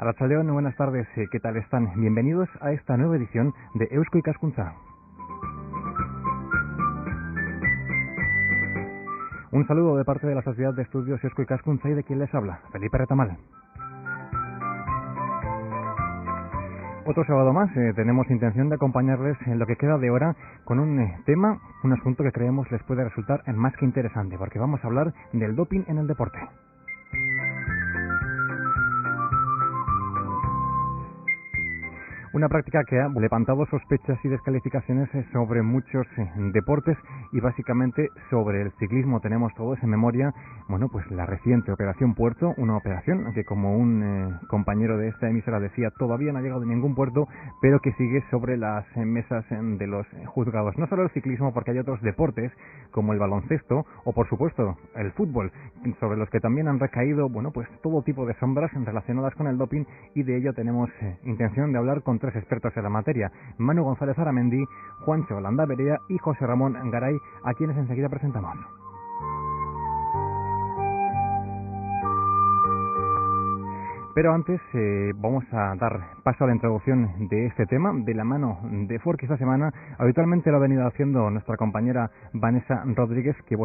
Arratsaldeon, buenas tardes, ¿qué tal están? Bienvenidos a esta nueva edición de Eusko Ikaskuntza. Un saludo de parte de la Sociedad de Estudios Eusko Ikaskuntza y de quien les habla, Felipe Retamal. Otro sábado más tenemos intención de acompañarles en lo que queda de hora con un tema, un asunto que creemos les puede resultar más que interesante, porque vamos a hablar del doping en el deporte. Una práctica que ha levantado sospechas y descalificaciones sobre muchos deportes y básicamente sobre el ciclismo. Tenemos todos en memoria, pues la reciente Operación Puerto, una operación que, como un compañero de esta emisora decía, todavía no ha llegado a ningún puerto, pero que sigue sobre las mesas de los juzgados. No solo el ciclismo, porque hay otros deportes como el baloncesto o, por supuesto, el fútbol, sobre los que también han recaído, pues todo tipo de sombras relacionadas con el doping, y de ello tenemos intención de hablar con tres expertos en la materia: Manu González Aramendi, Juancho Landaverea y José Ramón Garay, a quienes enseguida presentamos. Pero antes vamos a dar paso a la introducción de este tema de la mano de Forky esta semana. Habitualmente lo ha venido haciendo nuestra compañera Vanessa Rodríguez, que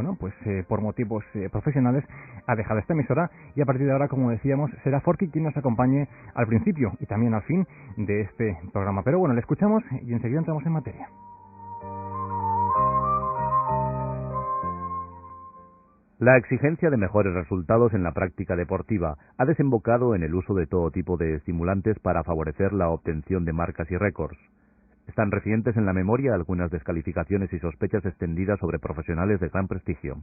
por motivos profesionales ha dejado esta emisora, y a partir de ahora, como decíamos, será Forky quien nos acompañe al principio y también al fin de este programa. Pero le escuchamos y enseguida entramos en materia. La exigencia de mejores resultados en la práctica deportiva ha desembocado en el uso de todo tipo de estimulantes para favorecer la obtención de marcas y récords. Están recientes en la memoria algunas descalificaciones y sospechas extendidas sobre profesionales de gran prestigio.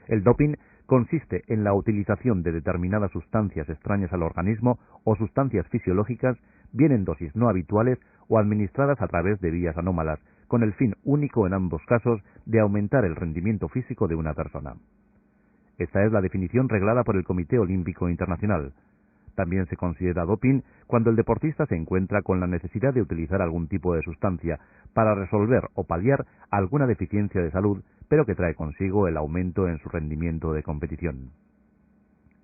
El doping consiste en la utilización de determinadas sustancias extrañas al organismo o sustancias fisiológicas, bien en dosis no habituales o administradas a través de vías anómalas, con el fin único en ambos casos de aumentar el rendimiento físico de una persona. Esta es la definición reglada por el Comité Olímpico Internacional. También se considera doping cuando el deportista se encuentra con la necesidad de utilizar algún tipo de sustancia para resolver o paliar alguna deficiencia de salud, pero que trae consigo el aumento en su rendimiento de competición.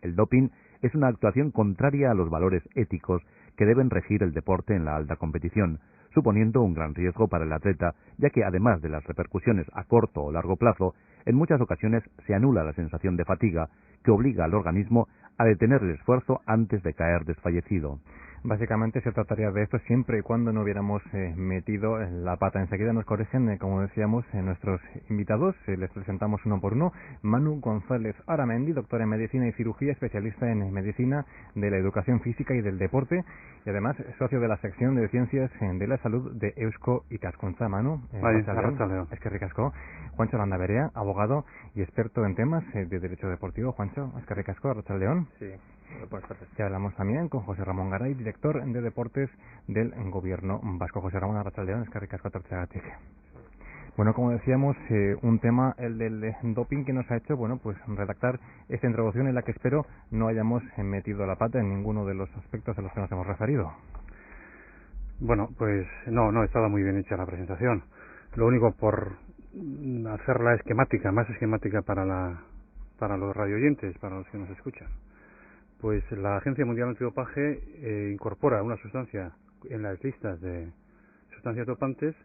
El doping es una actuación contraria a los valores éticos que deben regir el deporte en la alta competición, suponiendo un gran riesgo para el atleta, ya que además de las repercusiones a corto o largo plazo, en muchas ocasiones se anula la sensación de fatiga que obliga al organismo a detener el esfuerzo antes de caer desfallecido. Básicamente se trataría de esto siempre y cuando no hubiéramos metido la pata. Enseguida nos corrigen, como decíamos, nuestros invitados. Les presentamos uno por uno. Manu González Aramendi, doctor en Medicina y Cirugía, especialista en Medicina de la Educación Física y del Deporte, y además socio de la sección de Ciencias de la Salud de Eusko Ikaskuntza. Manu, es que ricasco. Juancho Landaverea, abogado y experto en temas de derecho deportivo. Juancho, es que ricasco, Arratsaldeon. Sí. Ya hablamos también con José Ramón Garay, director de Deportes del Gobierno Vasco. José Ramón, Arratsaldeon, es que ricasco tortzeagatik. Como decíamos, un tema, el del doping, que nos ha hecho, redactar esta introducción en la que espero no hayamos metido la pata en ninguno de los aspectos a los que nos hemos referido. No estaba muy bien hecha la presentación. Lo único, por hacerla esquemática, más esquemática para los radioyentes, para los que nos escuchan. Pues la Agencia Mundial Antidopaje incorpora una sustancia en las listas de sustancias dopantes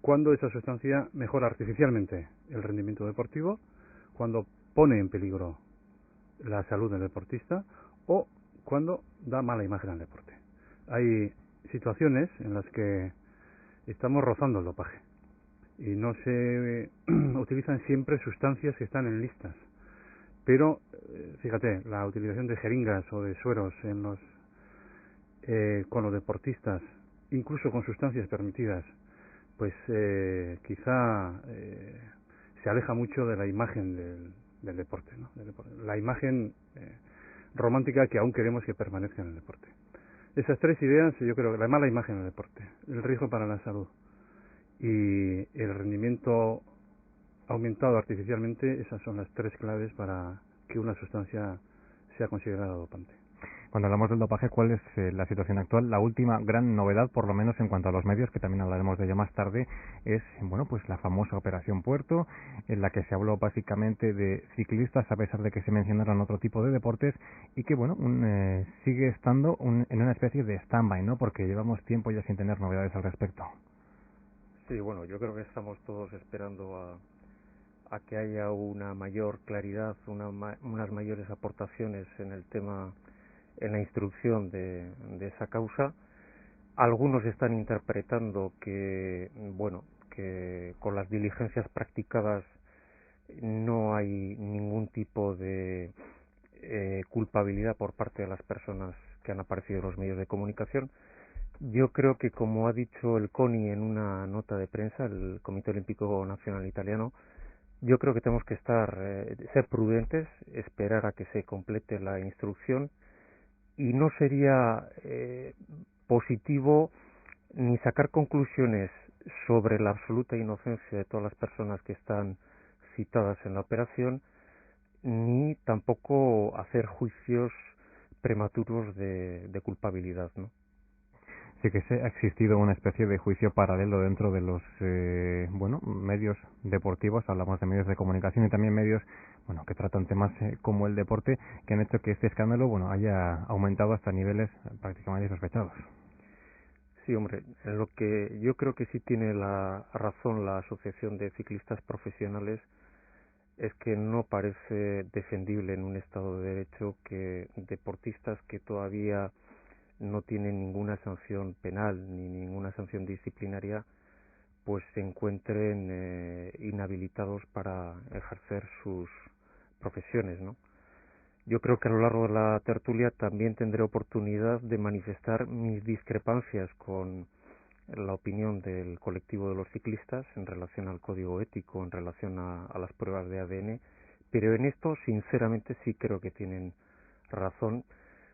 cuando esa sustancia mejora artificialmente el rendimiento deportivo, cuando pone en peligro la salud del deportista o cuando da mala imagen al deporte. Hay situaciones en las que estamos rozando el dopaje y no se utilizan siempre sustancias que están en listas. Pero, fíjate, la utilización de jeringas o de sueros con los deportistas, incluso con sustancias permitidas, quizá se aleja mucho de la imagen del deporte, ¿no? La imagen romántica que aún queremos que permanezca en el deporte. Esas tres ideas, yo creo que la mala imagen del deporte, el riesgo para la salud y el rendimiento aumentado artificialmente, esas son las tres claves para que una sustancia sea considerada dopante. Cuando hablamos del dopaje, ¿cuál es la situación actual? La última gran novedad, por lo menos en cuanto a los medios, que también hablaremos de ello más tarde, es bueno, pues la famosa Operación Puerto, en la que se habló básicamente de ciclistas, a pesar de que se mencionaron otro tipo de deportes, y que bueno, sigue estando en una especie de stand-by, ¿no? Porque llevamos tiempo ya sin tener novedades al respecto. Sí, bueno, yo creo que estamos todos esperando a que haya una mayor claridad, unas mayores aportaciones en el tema, en la instrucción de esa causa. Algunos están interpretando que, bueno, que con las diligencias practicadas no hay ningún tipo de culpabilidad por parte de las personas que han aparecido en los medios de comunicación. Yo creo que, como ha dicho el CONI en una nota de prensa, el Comité Olímpico Nacional Italiano, yo creo que tenemos que ser prudentes, esperar a que se complete la instrucción, y no sería positivo ni sacar conclusiones sobre la absoluta inocencia de todas las personas que están citadas en la operación, ni tampoco hacer juicios prematuros de culpabilidad, ¿no? Sí que ha existido una especie de juicio paralelo dentro de los medios deportivos. Hablamos de medios de comunicación y también medios que tratan temas como el deporte, que han hecho que este escándalo haya aumentado hasta niveles prácticamente sospechados. Sí, hombre, en lo que yo creo que sí tiene la razón la Asociación de Ciclistas Profesionales es que no parece defendible en un Estado de Derecho que deportistas que todavía no tienen ninguna sanción penal ni ninguna sanción disciplinaria pues se encuentren inhabilitados para ejercer sus profesiones, ¿no? Yo creo que a lo largo de la tertulia también tendré oportunidad de manifestar mis discrepancias con la opinión del colectivo de los ciclistas en relación al código ético, en relación a las pruebas de ADN, pero en esto sinceramente sí creo que tienen razón.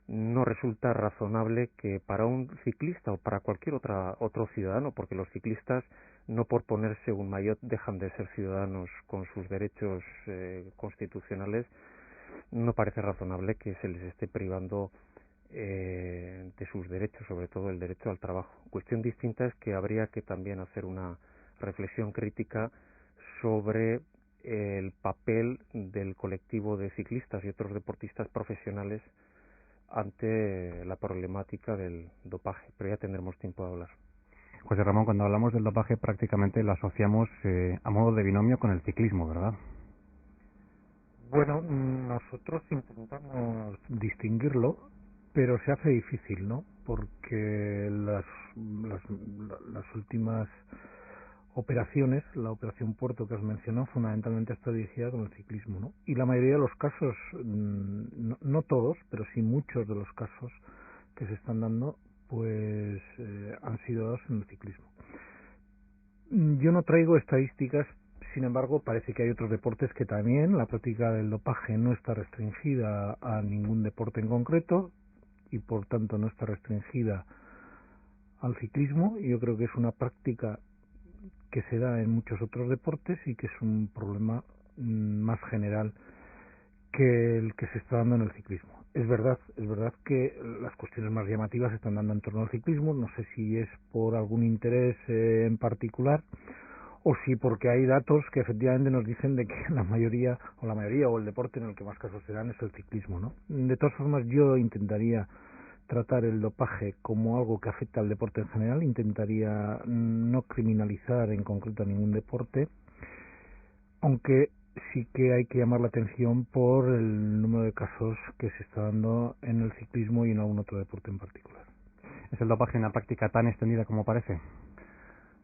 No resulta razonable que para un ciclista o para cualquier otro ciudadano, porque los ciclistas no por ponerse un maillot dejan de ser ciudadanos con sus derechos constitucionales, no parece razonable que se les esté privando de sus derechos, sobre todo el derecho al trabajo. Cuestión distinta es que habría que también hacer una reflexión crítica sobre el papel del colectivo de ciclistas y otros deportistas profesionales ante la problemática del dopaje, pero ya tendremos tiempo de hablar. José Ramón, cuando hablamos del dopaje prácticamente lo asociamos a modo de binomio con el ciclismo, ¿verdad? Bueno, nosotros intentamos distinguirlo, pero se hace difícil, ¿no? Porque las últimas operaciones, la Operación Puerto que has mencionado, fundamentalmente está dirigida con el ciclismo, ¿no? Y la mayoría de los casos, no todos, pero sí muchos de los casos que se están dando, pues han sido dados en el ciclismo. Yo no traigo estadísticas. Sin embargo, parece que hay otros deportes que también la práctica del dopaje no está restringida a ningún deporte en concreto y por tanto no está restringida al ciclismo. Y yo creo que es una práctica que se da en muchos otros deportes y que es un problema más general que el que se está dando en el ciclismo. Es verdad que las cuestiones más llamativas se están dando en torno al ciclismo. No sé si es por algún interés en particular o sí porque hay datos que efectivamente nos dicen de que la mayoría o el deporte en el que más casos se dan es el ciclismo, ¿no? De todas formas, yo intentaría tratar el dopaje como algo que afecta al deporte en general, intentaría no criminalizar en concreto a ningún deporte, aunque sí que hay que llamar la atención por el número de casos que se está dando en el ciclismo y en algún otro deporte en particular. ¿Es el dopaje una práctica tan extendida como parece?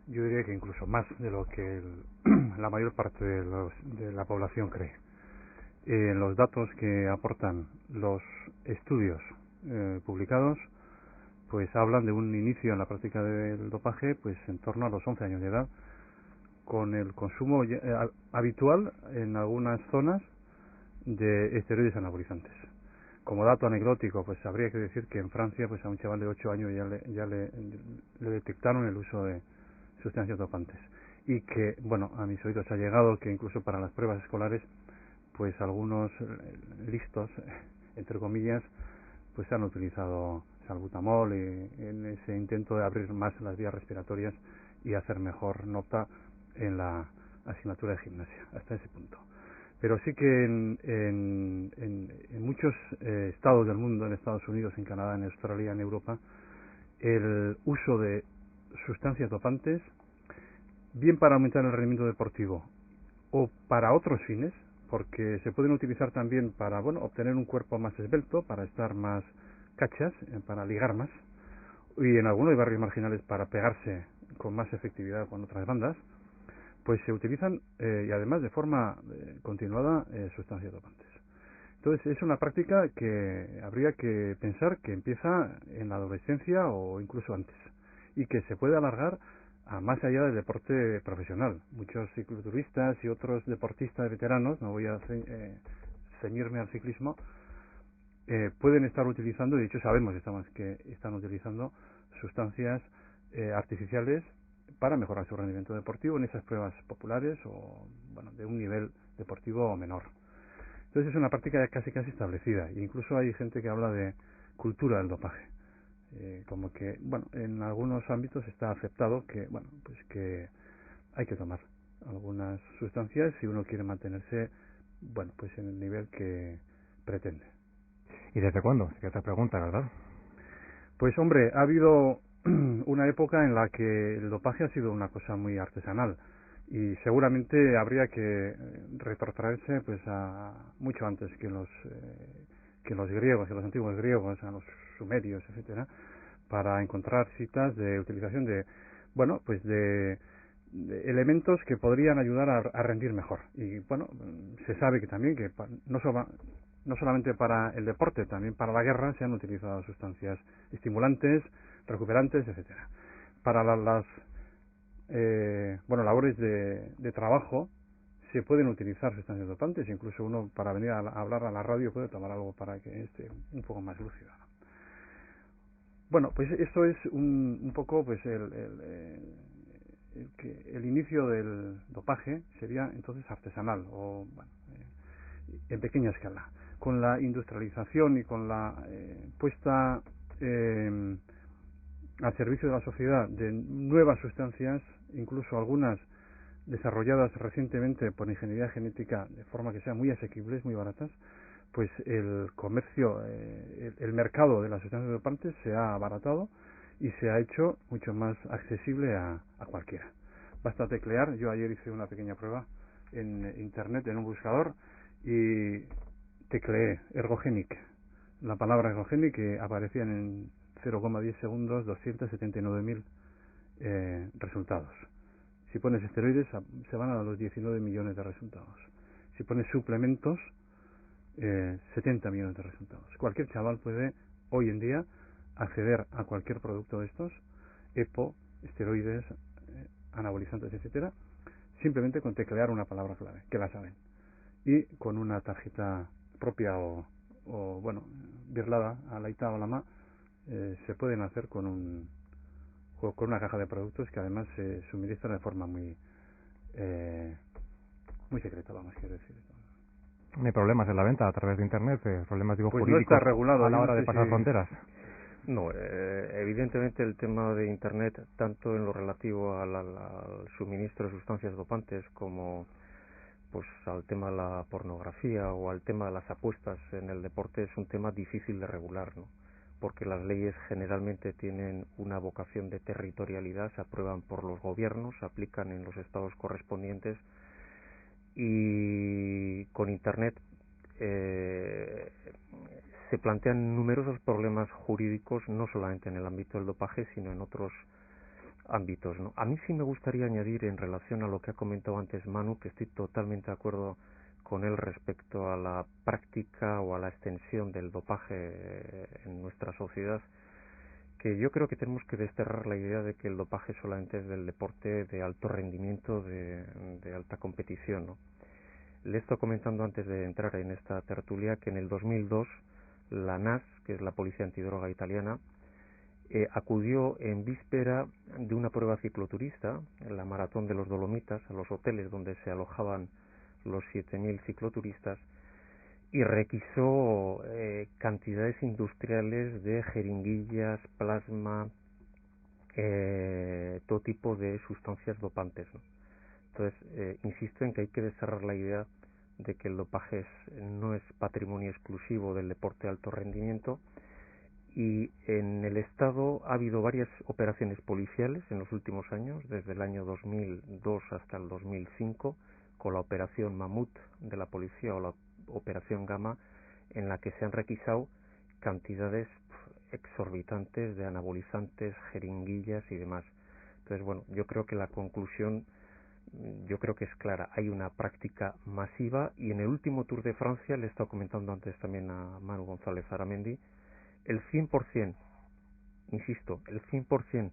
Yo diría que incluso más de lo que la mayor parte de la población cree. Los datos que aportan los estudios publicados pues hablan de un inicio en la práctica del dopaje pues en torno a los 11 años de edad, con el consumo habitual en algunas zonas de esteroides anabolizantes. Como dato anecdótico, pues habría que decir que en Francia pues a un chaval de 8 años ya le detectaron el uso de sustancias dopantes, y que, bueno, a mis oídos ha llegado que incluso para las pruebas escolares pues algunos listos, entre comillas, pues se han utilizado salbutamol en ese intento de abrir más las vías respiratorias y hacer mejor nota en la asignatura de gimnasia, hasta ese punto. Pero sí que en muchos estados del mundo, en Estados Unidos, en Canadá, en Australia, en Europa, el uso de sustancias dopantes, bien para aumentar el rendimiento deportivo o para otros fines, porque se pueden utilizar también para, bueno, obtener un cuerpo más esbelto, para estar más cachas, para ligar más, y en algunos barrios marginales para pegarse con más efectividad con otras bandas, pues se utilizan y además de forma continuada sustancias dopantes. Entonces es una práctica que habría que pensar que empieza en la adolescencia o incluso antes y que se puede alargar a más allá del deporte profesional. Muchos cicloturistas y otros deportistas veteranos, no voy a ceñirme al ciclismo, pueden estar utilizando, y de hecho sabemos que están utilizando sustancias artificiales para mejorar su rendimiento deportivo en esas pruebas populares o, bueno, de un nivel deportivo menor. Entonces es una práctica ya casi establecida, e incluso hay gente que habla de cultura del dopaje, como que, bueno, en algunos ámbitos está aceptado que, bueno, pues que hay que tomar algunas sustancias si uno quiere mantenerse, bueno, pues en el nivel que pretende. ¿Y desde cuándo? Si que te pregunta, ¿verdad? Pues hombre, ha habido una época en la que el dopaje ha sido una cosa muy artesanal y seguramente habría que retrotraerse pues a mucho antes que los griegos, que los antiguos griegos, a los sumerios, etcétera, para encontrar citas de utilización de, bueno, pues de elementos que podrían ayudar a rendir mejor. Y bueno, se sabe que también que no solamente para el deporte, también para la guerra se han utilizado sustancias estimulantes, recuperantes, etcétera. Para las labores de trabajo se pueden utilizar sustancias dopantes, incluso uno para venir a hablar a la radio puede tomar algo para que esté un poco más lúcido. Bueno, pues esto es un poco pues el inicio del dopaje sería entonces artesanal o bueno, en pequeña escala. Con la industrialización y con la puesta al servicio de la sociedad de nuevas sustancias, incluso algunas desarrolladas recientemente por ingeniería genética de forma que sean muy asequibles, muy baratas, pues el comercio, el mercado de las sustancias dopantes se ha abaratado y se ha hecho mucho más accesible a cualquiera. Basta teclear, yo ayer hice una pequeña prueba en internet, en un buscador, y tecleé Ergogenic, la palabra Ergogenic, que aparecían en 0,10 segundos 279.000 resultados. Si pones esteroides se van a los 19 millones de resultados. Si pones suplementos, 70 millones de resultados. Cualquier chaval puede hoy en día acceder a cualquier producto de estos, EPO, esteroides, anabolizantes, etcétera, simplemente con teclear una palabra clave, que la saben, y con una tarjeta propia o bueno, birlada a la ITA o la MA, se pueden hacer con una caja de productos que además se suministran de forma muy secreta, vamos, quiero decir. ¿No hay problemas en la venta a través de internet? ¿Problemas pues jurídicos no está regulado, a la hora de pasar fronteras? No, evidentemente el tema de internet, tanto en lo relativo al suministro de sustancias dopantes como pues al tema de la pornografía o al tema de las apuestas en el deporte, es un tema difícil de regular, ¿no? Porque las leyes generalmente tienen una vocación de territorialidad, se aprueban por los gobiernos, se aplican en los estados correspondientes, y con internet se plantean numerosos problemas jurídicos, no solamente en el ámbito del dopaje, sino en otros ámbitos, ¿no? A mí sí me gustaría añadir, en relación a lo que ha comentado antes Manu, que estoy totalmente de acuerdo con él respecto a la práctica o a la extensión del dopaje en nuestra sociedad, que yo creo que tenemos que desterrar la idea de que el dopaje solamente es del deporte de alto rendimiento, de alta competición, ¿no? Le he estado comentando antes de entrar en esta tertulia que en el 2002 la NAS, que es la Policía Antidroga italiana, acudió en víspera de una prueba cicloturista, en la Maratón de los Dolomitas, a los hoteles donde se alojaban los 7.000 cicloturistas, y requisó cantidades industriales de jeringuillas, plasma, todo tipo de sustancias dopantes, ¿no? Entonces, insisto en que hay que desarrollar la idea de que el dopaje no es patrimonio exclusivo del deporte de alto rendimiento, y en el Estado ha habido varias operaciones policiales en los últimos años, desde el año 2002 hasta el 2005, con la operación Mamut de la policía o la operación Gama, en la que se han requisado cantidades exorbitantes de anabolizantes, jeringuillas y demás. Entonces, bueno, yo creo que la conclusión es clara. Hay una práctica masiva, y en el último Tour de Francia, le he estado comentando antes también a Manu González Aramendi, el 100%, insisto, el 100%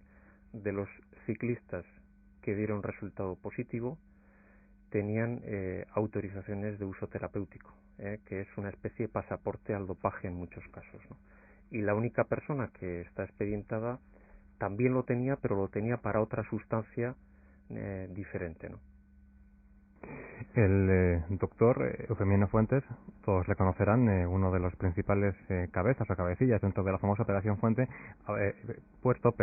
de los ciclistas que dieron resultado positivo tenían autorizaciones de uso terapéutico, que es una especie de pasaporte al dopaje en muchos casos, ¿no? Y la única persona que está expedientada también lo tenía, pero lo tenía para otra sustancia diferente, ¿no? El doctor Eufemiano Fuentes, todos le conocerán, uno de los principales cabezas o cabecillas dentro de la famosa Operación Puerto,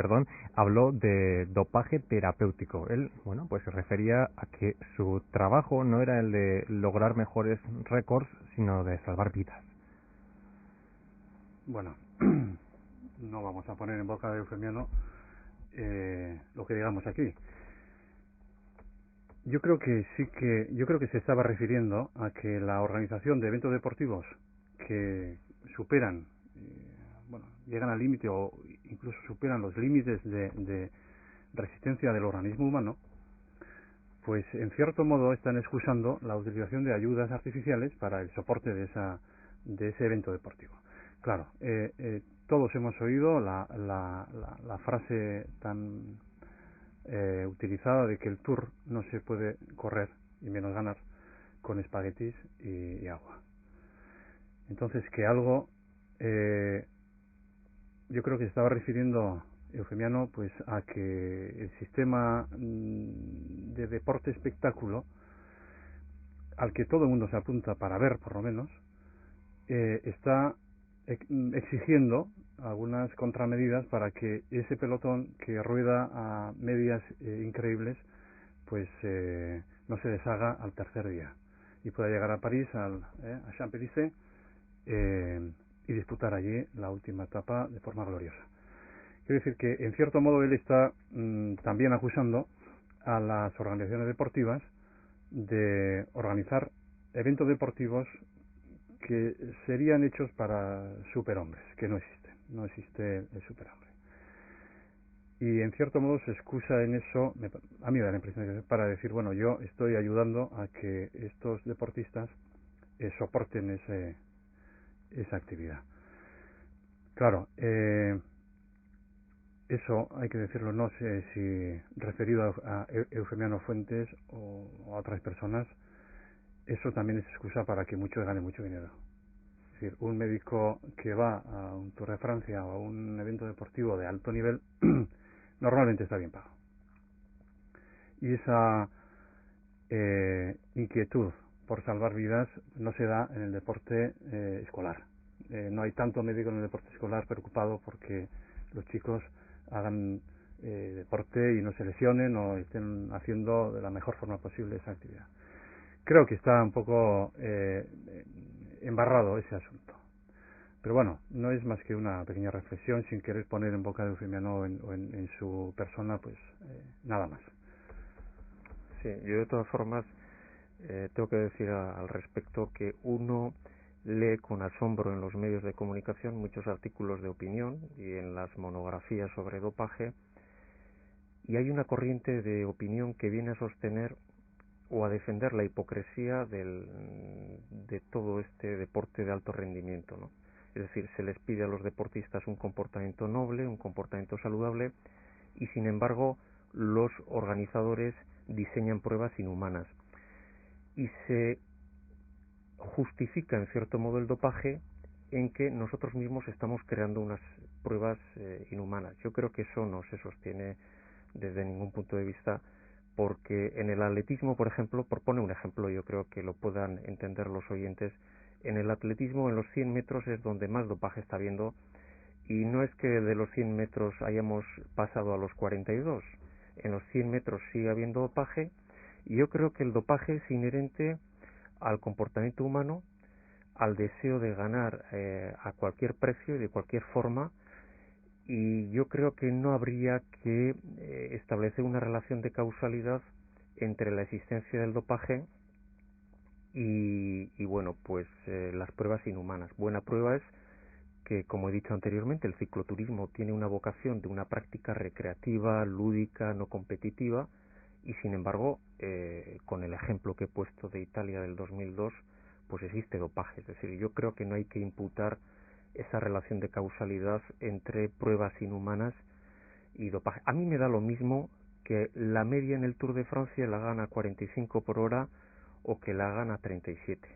habló de dopaje terapéutico. Él, bueno, pues se refería a que su trabajo no era el de lograr mejores récords, sino de salvar vidas. Bueno, no vamos a poner en boca de Eufemiano lo que digamos aquí. Yo creo que se estaba refiriendo a que la organización de eventos deportivos que superan, llegan al límite o incluso superan los límites de resistencia del organismo humano, pues en cierto modo están excusando la utilización de ayudas artificiales para el soporte de ese evento deportivo. Claro, todos hemos oído la frase tan utilizada de que el Tour no se puede correr, y menos ganar, con espaguetis y agua. Entonces, que algo, yo creo que se estaba refiriendo Eufemiano pues a que el sistema de deporte espectáculo al que todo el mundo se apunta para ver, por lo menos, está exigiendo algunas contramedidas para que ese pelotón que rueda a medias increíbles pues no se deshaga al tercer día y pueda llegar a París, a Champs-Élysées, y disputar allí la última etapa de forma gloriosa. Quiero decir que en cierto modo él está también acusando a las organizaciones deportivas de organizar eventos deportivos que serían hechos para superhombres, que no existe el superhombre. Y en cierto modo se excusa en eso, a mí me da la impresión que es para decir, bueno, yo estoy ayudando a que estos deportistas soporten esa actividad. Claro, eso hay que decirlo, no sé si referido a Eufemiano Fuentes o a otras personas, eso también es excusa para que muchos ganen mucho dinero. Es decir, un médico que va a un Tour de Francia o a un evento deportivo de alto nivel normalmente está bien pagado. Y esa inquietud por salvar vidas no se da en el deporte escolar. No hay tanto médico en el deporte escolar preocupado porque los chicos hagan deporte y no se lesionen o estén haciendo de la mejor forma posible esa actividad. Creo que está un poco embarrado ese asunto. Pero bueno, no es más que una pequeña reflexión sin querer poner en boca de Eufemiano o en su persona, pues nada más. Sí, yo de todas formas tengo que decir al respecto que uno lee con asombro en los medios de comunicación muchos artículos de opinión y en las monografías sobre dopaje, y hay una corriente de opinión que viene a sostener o a defender la hipocresía de todo este deporte de alto rendimiento, ¿no? Es decir, se les pide a los deportistas un comportamiento noble, un comportamiento saludable, y sin embargo los organizadores diseñan pruebas inhumanas. Y se justifica en cierto modo el dopaje en que nosotros mismos estamos creando unas pruebas inhumanas. Yo creo que eso no se sostiene desde ningún punto de vista, porque en el atletismo, por ejemplo, por poner un ejemplo, yo creo que lo puedan entender los oyentes, En el atletismo, en los 100 metros es donde más dopaje está habiendo, y no es que de los 100 metros hayamos pasado a los 42. En los 100 metros sigue habiendo dopaje, y yo creo que el dopaje es inherente al comportamiento humano, al deseo de ganar a cualquier precio y de cualquier forma, y yo creo que no habría que establecer una relación de causalidad entre la existencia del dopaje y bueno, pues las pruebas inhumanas. Buena prueba es que, como he dicho anteriormente, el cicloturismo tiene una vocación de una práctica recreativa, lúdica, no competitiva, y sin embargo, con el ejemplo que he puesto de Italia del 2002, pues existe dopaje. Es decir, yo creo que no hay que imputar esa relación de causalidad entre pruebas inhumanas y dopaje. A mí me da lo mismo que la media en el Tour de Francia la hagan a 45 por hora o que la hagan a 37.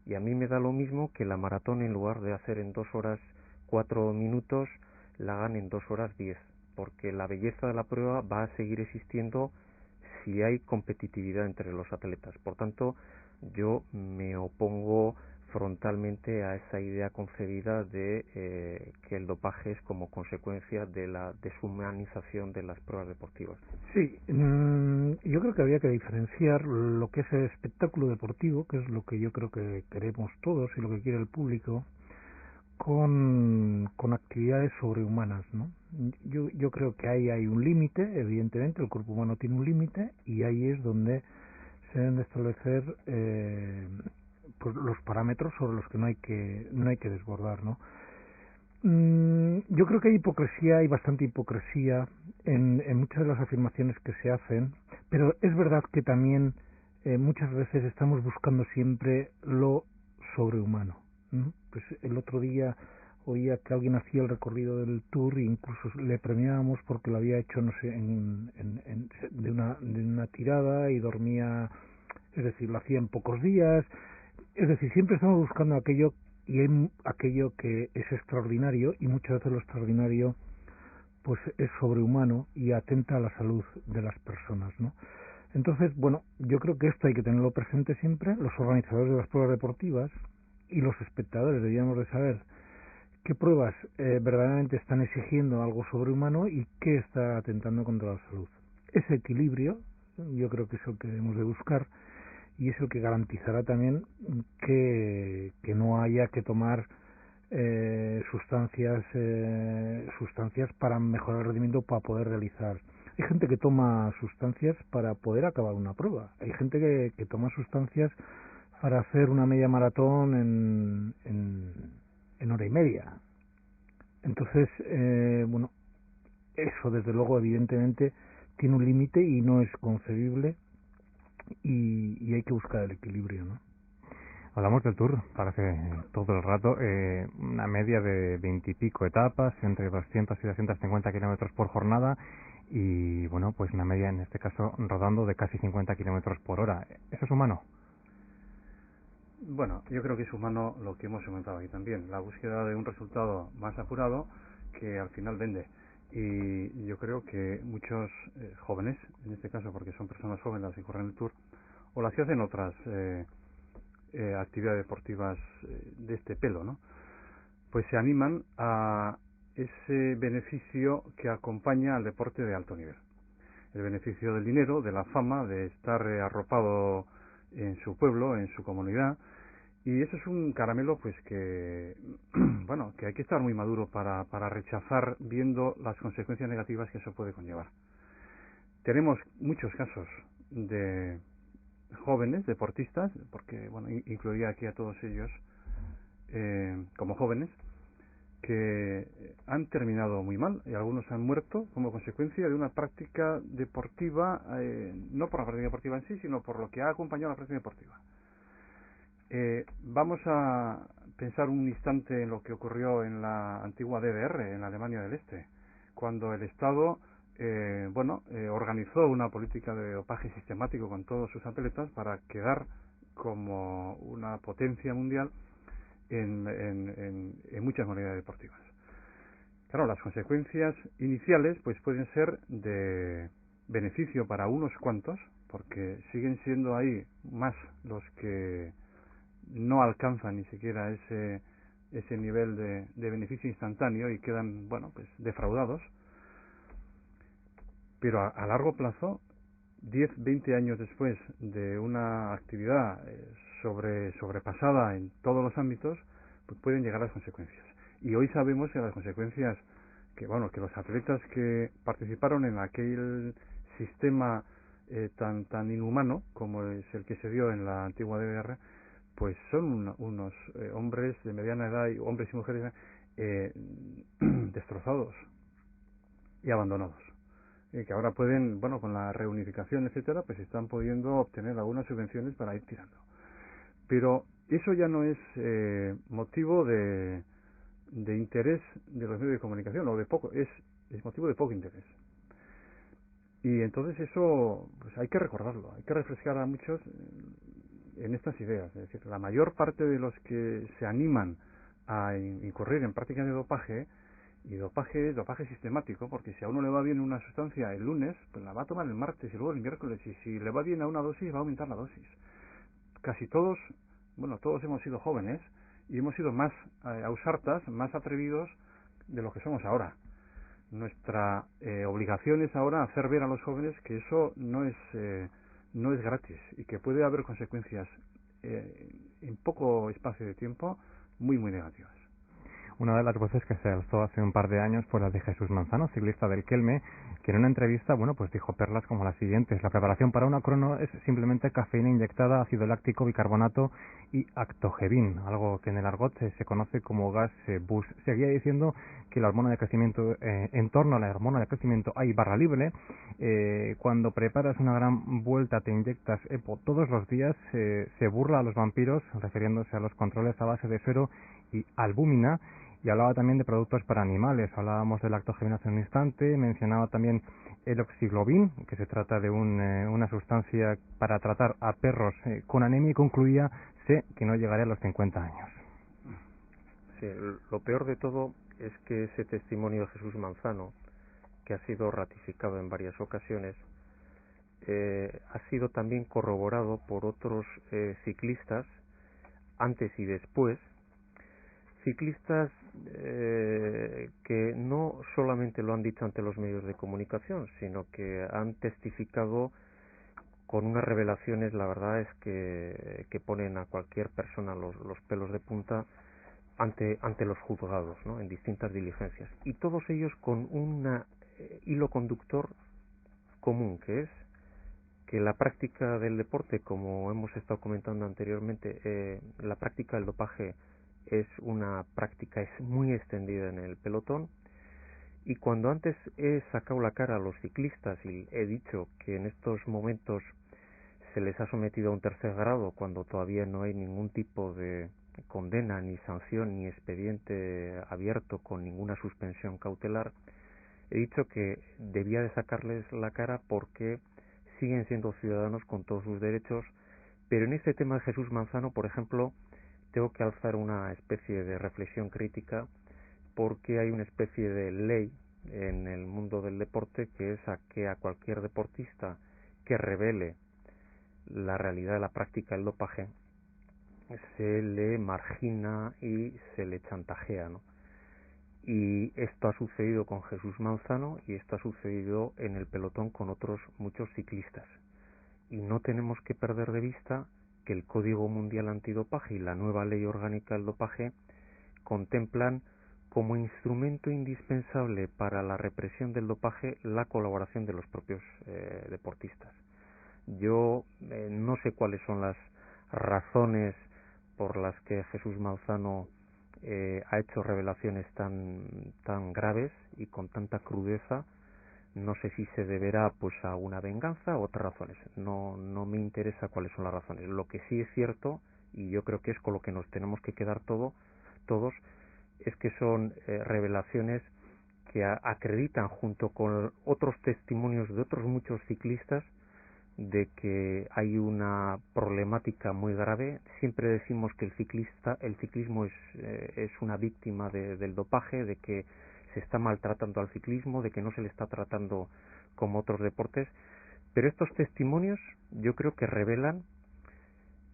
Y a mí me da lo mismo que la maratón, en lugar de hacer en 2 horas 4 minutos, la hagan en 2 horas 10, porque la belleza de la prueba va a seguir existiendo si hay competitividad entre los atletas. Por tanto, yo me opongo frontalmente a esa idea concebida de que el dopaje es como consecuencia de la deshumanización de las pruebas deportivas. Sí, yo creo que habría que diferenciar lo que es el espectáculo deportivo, que es lo que yo creo que queremos todos y lo que quiere el público, con actividades sobrehumanas, ¿no? Yo creo que ahí hay un límite, evidentemente, el cuerpo humano tiene un límite, y ahí es donde se deben de establecer pues los parámetros sobre los que no hay que desbordar, ¿no? Yo creo que hay hipocresía, hay bastante hipocresía en muchas de las afirmaciones que se hacen, pero es verdad que también muchas veces estamos buscando siempre lo sobrehumano, ¿no? Pues el otro día oía que alguien hacía el recorrido del Tour e incluso le premiábamos porque lo había hecho, no sé, de una tirada y dormía, es decir, lo hacía en pocos días. Es decir, siempre estamos buscando aquello que es extraordinario, y muchas veces lo extraordinario pues es sobrehumano y atenta a la salud de las personas, ¿no? Entonces, bueno, yo creo que esto hay que tenerlo presente siempre. Los organizadores de las pruebas deportivas y los espectadores deberíamos de saber qué pruebas verdaderamente están exigiendo algo sobrehumano y qué está atentando contra la salud. Ese equilibrio yo creo que es el que debemos de buscar, y es el que garantizará también que no haya que tomar sustancias para mejorar el rendimiento, para poder realizar. Hay gente que toma sustancias para poder acabar una prueba. Hay gente que toma sustancias para hacer una media maratón en hora y media. Entonces, bueno, eso desde luego evidentemente tiene un límite y no es concebible, y hay que buscar el equilibrio, ¿no? Hablamos del Tour, parece todo el rato, una media de 20 y pico etapas, entre 200 y 250 kilómetros por jornada, y bueno, pues una media en este caso rodando de casi 50 kilómetros por hora. ¿Eso es humano? Bueno, yo creo que es humano lo que hemos comentado aquí también, la búsqueda de un resultado más apurado que al final vende. Y yo creo que muchos jóvenes, en este caso porque son personas jóvenes las que corren el Tour, o las que hacen otras actividades deportivas de este pelo, ¿no? Pues se animan a ese beneficio que acompaña al deporte de alto nivel. El beneficio del dinero, de la fama, de estar arropado en su pueblo, en su comunidad. Y eso es un caramelo pues que bueno, que hay que estar muy maduro para rechazar viendo las consecuencias negativas que eso puede conllevar. Tenemos muchos casos de jóvenes deportistas, porque bueno, incluiría aquí a todos ellos como jóvenes, que han terminado muy mal y algunos han muerto como consecuencia de una práctica deportiva, no por la práctica deportiva en sí, sino por lo que ha acompañado a la práctica deportiva. Vamos a pensar un instante en lo que ocurrió en la antigua DDR, en la Alemania del Este, cuando el Estado organizó una política de dopaje sistemático con todos sus atletas para quedar como una potencia mundial en muchas modalidades deportivas. Claro, las consecuencias iniciales pues pueden ser de beneficio para unos cuantos, porque siguen siendo ahí más los que no alcanzan ni siquiera ese nivel de beneficio instantáneo y quedan, bueno, pues defraudados. Pero a largo plazo, 10, 20 años después de una actividad sobrepasada en todos los ámbitos, pues pueden llegar las consecuencias. Y hoy sabemos que las consecuencias, que los atletas que participaron en aquel sistema tan inhumano como es el que se dio en la antigua DDR, pues son unos hombres de mediana edad, y hombres y mujeres destrozados y abandonados, que ahora pueden, con la reunificación, etcétera, pues están pudiendo obtener algunas subvenciones para ir tirando. Pero eso ya no es motivo de interés de los medios de comunicación, o de poco, es motivo de poco interés. Y entonces eso, pues hay que recordarlo, hay que refrescar a muchos en estas ideas. Es decir, la mayor parte de los que se animan a incurrir en prácticas de dopaje, y dopaje sistemático, porque si a uno le va bien una sustancia el lunes, pues la va a tomar el martes y luego el miércoles, y si le va bien a una dosis, va a aumentar la dosis. Casi todos, todos hemos sido jóvenes y hemos sido más ausartas, más atrevidos de lo que somos ahora. Nuestra obligación es ahora hacer ver a los jóvenes que eso no es gratis y que puede haber consecuencias en poco espacio de tiempo muy, muy negativas. Una de las voces que se alzó hace un par de años fue la de Jesús Manzano, ciclista del Kelme, que en una entrevista, pues dijo perlas como las siguientes: la preparación para una crono es simplemente cafeína inyectada, ácido láctico, bicarbonato y actogebin, algo que en el argot se conoce como gas bus. Seguía diciendo que la hormona de crecimiento, en torno a la hormona de crecimiento hay barra libre. Cuando preparas una gran vuelta te inyectas EPO todos los días. Se burla a los vampiros, refiriéndose a los controles a base de suero y albúmina. Y hablaba también de productos para animales. Hablábamos del lactogebin hace un instante. Mencionaba también el oxiglobin, que se trata de una sustancia para tratar a perros con anemia, y concluía: sé que no llegaré a los 50 años. Sí, lo peor de todo es que ese testimonio de Jesús Manzano, que ha sido ratificado en varias ocasiones, ha sido también corroborado por otros ciclistas antes y después. Ciclistas que no solamente lo han dicho ante los medios de comunicación, sino que han testificado con unas revelaciones, la verdad es que ponen a cualquier persona los pelos de punta ante los juzgados, ¿no?, en distintas diligencias. Y todos ellos con un hilo conductor común, que es que la práctica del deporte, como hemos estado comentando anteriormente, la práctica del dopaje es una práctica muy extendida en el pelotón. Y cuando antes he sacado la cara a los ciclistas y he dicho que en estos momentos se les ha sometido a un tercer grado, cuando todavía no hay ningún tipo de condena, ni sanción, ni expediente abierto con ninguna suspensión cautelar, he dicho que debía de sacarles la cara porque siguen siendo ciudadanos con todos sus derechos. Pero en este tema de Jesús Manzano, por ejemplo, tengo que alzar una especie de reflexión crítica, porque hay una especie de ley en el mundo del deporte que es que a cualquier deportista que revele la realidad de la práctica del dopaje se le margina y se le chantajea, ¿no? Y esto ha sucedido con Jesús Manzano y esto ha sucedido en el pelotón con otros muchos ciclistas. Y no tenemos que perder de vista que el Código Mundial Antidopaje y la nueva Ley Orgánica del Dopaje contemplan como instrumento indispensable para la represión del dopaje la colaboración de los propios deportistas. Yo no sé cuáles son las razones por las que Jesús Manzano ha hecho revelaciones tan graves y con tanta crudeza. No sé si se deberá pues a una venganza o otras razones. No me interesa cuáles son las razones. Lo que sí es cierto, y yo creo que es con lo que nos tenemos que quedar todos, es que son revelaciones que acreditan, junto con otros testimonios de otros muchos ciclistas, de que hay una problemática muy grave. Siempre decimos que el ciclismo es una víctima del dopaje, de que se está maltratando al ciclismo, de que no se le está tratando como otros deportes, pero estos testimonios yo creo que revelan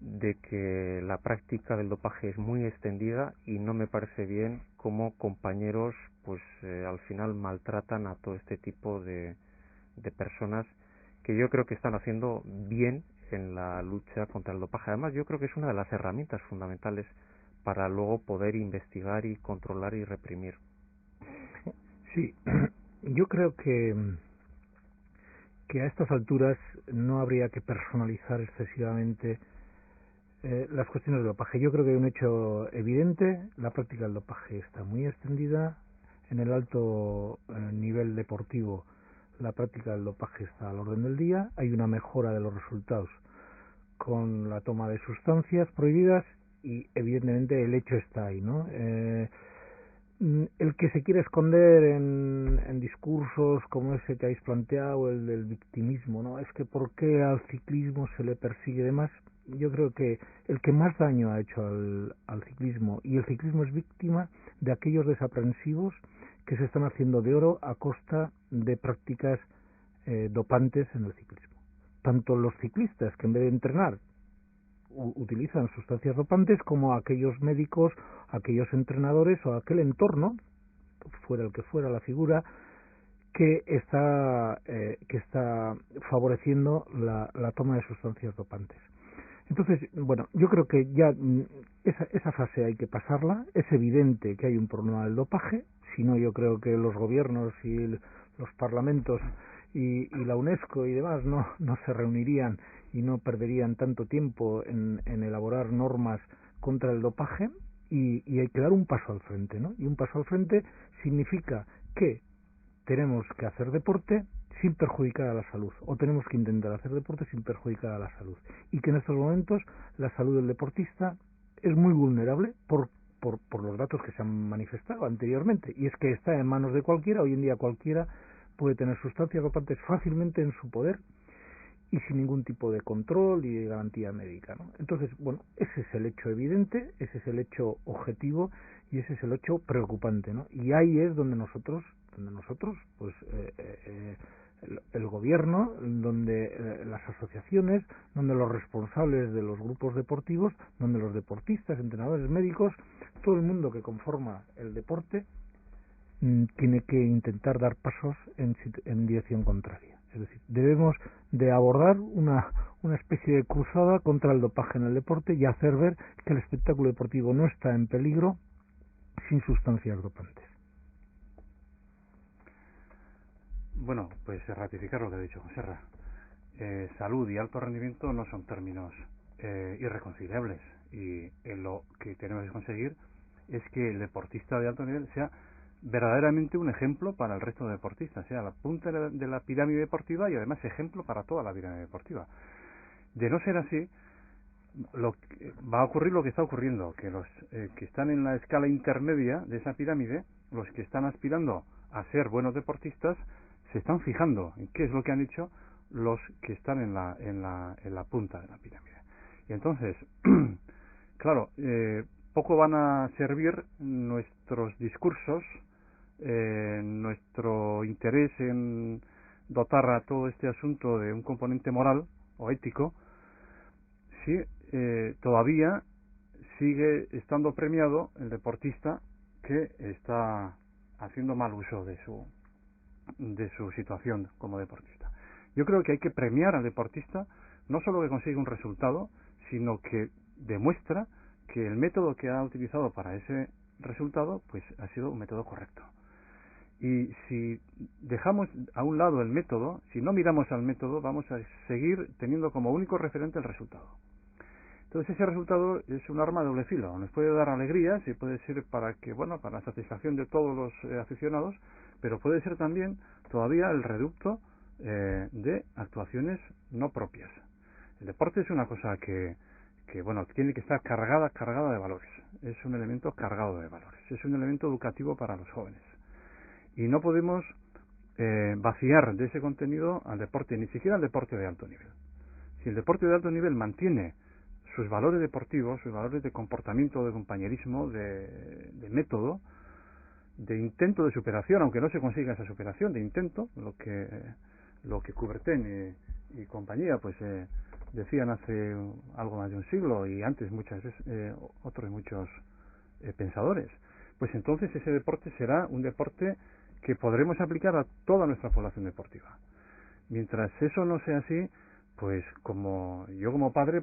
de que la práctica del dopaje es muy extendida y no me parece bien cómo compañeros pues al final maltratan a todo este tipo de personas que yo creo que están haciendo bien en la lucha contra el dopaje. Además, yo creo que es una de las herramientas fundamentales para luego poder investigar y controlar y reprimir. Sí, yo creo que a estas alturas no habría que personalizar excesivamente las cuestiones del dopaje. Yo creo que hay un hecho evidente: la práctica del dopaje está muy extendida. En el alto nivel deportivo, la práctica del dopaje está al orden del día. Hay una mejora de los resultados con la toma de sustancias prohibidas y evidentemente el hecho está ahí, ¿no? El que se quiere esconder en discursos como ese que habéis planteado, el del victimismo, ¿no? Es que ¿por qué al ciclismo se le persigue y demás? Yo creo que el que más daño ha hecho al ciclismo, y el ciclismo es víctima de aquellos desaprensivos que se están haciendo de oro a costa de prácticas dopantes en el ciclismo. Tanto los ciclistas, que en vez de entrenar utilizan sustancias dopantes, como aquellos médicos, aquellos entrenadores o aquel entorno, fuera el que fuera la figura, que está favoreciendo la toma de sustancias dopantes. Entonces, bueno, yo creo que ya esa fase hay que pasarla. Es evidente que hay un problema del dopaje, si no yo creo que los gobiernos y los parlamentos y la UNESCO y demás no se reunirían y no perderían tanto tiempo en elaborar normas contra el dopaje, y hay que dar un paso al frente, ¿no? Y un paso al frente significa que tenemos que hacer deporte sin perjudicar a la salud, o tenemos que intentar hacer deporte sin perjudicar a la salud, y que en estos momentos la salud del deportista es muy vulnerable por los datos que se han manifestado anteriormente, y es que está en manos de cualquiera. Hoy en día cualquiera puede tener sustancias dopantes fácilmente en su poder y sin ningún tipo de control y de garantía médica, ¿no? Entonces, bueno, ese es el hecho evidente, ese es el hecho objetivo y ese es el hecho preocupante, ¿no? Y ahí es donde nosotros pues el gobierno, donde las asociaciones, donde los responsables de los grupos deportivos, donde los deportistas, entrenadores, médicos, todo el mundo que conforma el deporte tiene que intentar dar pasos en dirección contraria. Es decir, debemos de abordar una especie de cruzada contra el dopaje en el deporte y hacer ver que el espectáculo deportivo no está en peligro sin sustancias dopantes. Bueno, pues ratificar lo que ha dicho Joserra. Salud y alto rendimiento no son términos irreconciliables, y lo que tenemos que conseguir es que el deportista de alto nivel sea verdaderamente un ejemplo para el resto de deportistas, sea la punta de la pirámide deportiva y además ejemplo para toda la pirámide deportiva. De no ser así, va a ocurrir lo que está ocurriendo, que los que están en la escala intermedia de esa pirámide, los que están aspirando a ser buenos deportistas, se están fijando en qué es lo que han hecho los que están en la punta de la pirámide. Y entonces, claro, poco van a servir nuestros discursos, nuestro interés en dotar a todo este asunto de un componente moral o ético, si todavía sigue estando premiado el deportista que está haciendo mal uso de su situación como deportista. Yo creo que hay que premiar al deportista, no solo que consigue un resultado, sino que demuestra que el método que ha utilizado para ese resultado pues ha sido un método correcto. Y si dejamos a un lado el método, si no miramos al método, vamos a seguir teniendo como único referente el resultado. Entonces ese resultado es un arma de doble filo. Nos puede dar alegrías y puede ser para la satisfacción de todos los aficionados, pero puede ser también todavía el reducto de actuaciones no propias. El deporte es una cosa que tiene que estar cargada de valores. Es un elemento cargado de valores. Es un elemento educativo para los jóvenes. Y no podemos vaciar de ese contenido al deporte, ni siquiera al deporte de alto nivel. Si el deporte de alto nivel mantiene sus valores deportivos, sus valores de comportamiento, de compañerismo, de método, de intento de superación, aunque no se consiga esa superación, de intento, lo que Coubertin y compañía pues decían hace algo más de un siglo y antes muchas veces otros muchos pensadores, pues entonces ese deporte será un deporte que podremos aplicar a toda nuestra población deportiva. Mientras eso no sea así, pues yo como padre